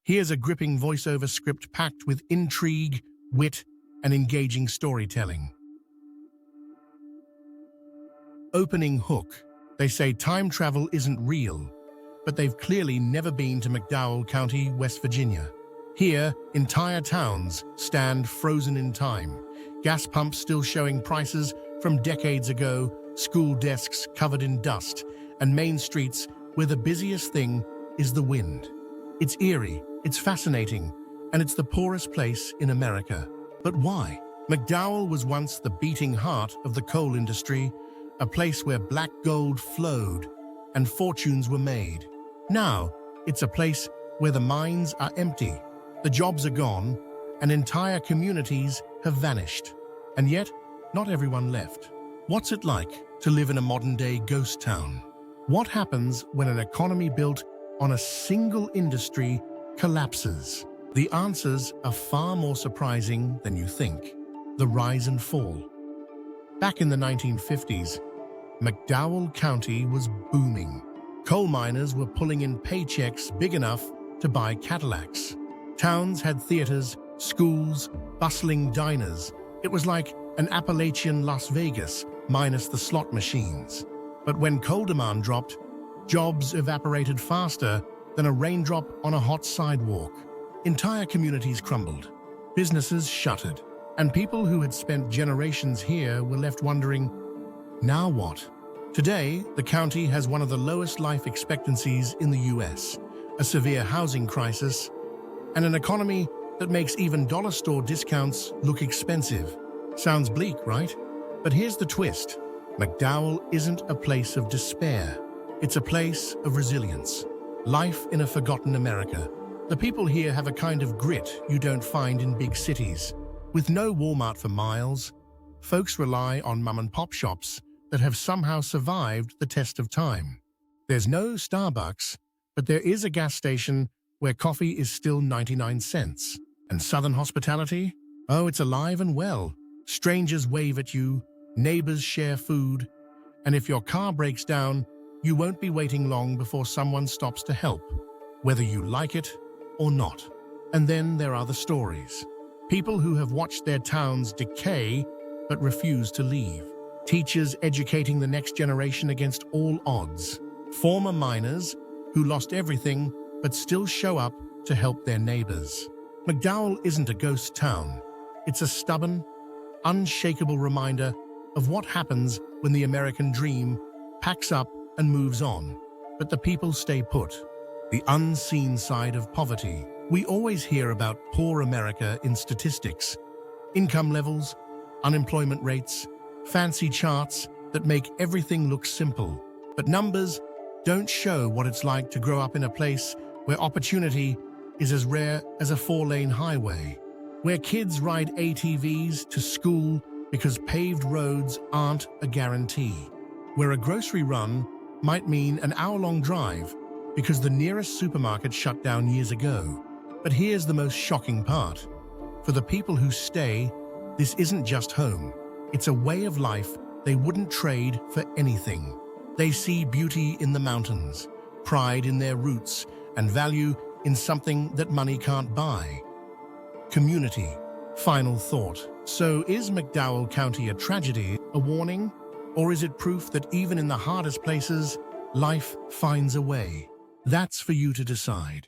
Here's a gripping voiceover script packed with intrigue, wit, and engaging storytelling. Opening hook. They say time travel isn't real, but they've clearly never been to McDowell County, West Virginia. Here, entire towns stand frozen in time. Gas pumps still showing prices from decades ago, school desks covered in dust, and main streets where the busiest thing is the wind. It's eerie, it's fascinating, and it's the poorest place in America. But why? McDowell was once the beating heart of the coal industry, a place where black gold flowed and fortunes were made. Now, it's a place where the mines are empty, the jobs are gone, and entire communities have vanished. And yet, not everyone left. What's it like to live in a modern-day ghost town? What happens when an economy built on a single industry collapses? The answers are far more surprising than you think. The rise and fall. Back in the 1950s, McDowell County was booming. Coal miners were pulling in paychecks big enough to buy Cadillacs. Towns had theaters, schools, bustling diners. It was like an Appalachian Las Vegas, minus the slot machines. But when coal demand dropped, jobs evaporated faster than a raindrop on a hot sidewalk. Entire communities crumbled, businesses shuttered, and people who had spent generations here were left wondering, now what? Today, the county has one of the lowest life expectancies in the US, a severe housing crisis, and an economy that makes even dollar store discounts look expensive. Sounds bleak, right? But here's the twist. McDowell isn't a place of despair. It's a place of resilience. Life in a forgotten America. The people here have a kind of grit you don't find in big cities. With no Walmart for miles, folks rely on mom-and-pop shops that have somehow survived the test of time. There's no Starbucks, but there is a gas station where coffee is still 99 cents. And Southern hospitality? Oh, it's alive and well. Strangers wave at you, neighbors share food, and if your car breaks down, you won't be waiting long before someone stops to help, whether you like it or not. And then there are the stories. People who have watched their towns decay but refuse to leave. Teachers educating the next generation against all odds. Former miners who lost everything but still show up to help their neighbors. McDowell isn't a ghost town. It's a stubborn, unshakable reminder of what happens when the American dream packs up and moves on, but the people stay put. The unseen side of poverty. We always hear about poor America in statistics. Income levels, unemployment rates, fancy charts that make everything look simple. But numbers don't show what it's like to grow up in a place where opportunity is as rare as a 4-lane highway, where kids ride ATVs to school because paved roads aren't a guarantee, where a grocery run might mean an hour-long drive because the nearest supermarket shut down years ago. But here's the most shocking part. For the people who stay, this isn't just home. It's a way of life they wouldn't trade for anything. They see beauty in the mountains, pride in their roots, and value in something that money can't buy. Community. Final thought. So is McDowell County a tragedy, a warning? Or is it proof that even in the hardest places, life finds a way? That's for you to decide.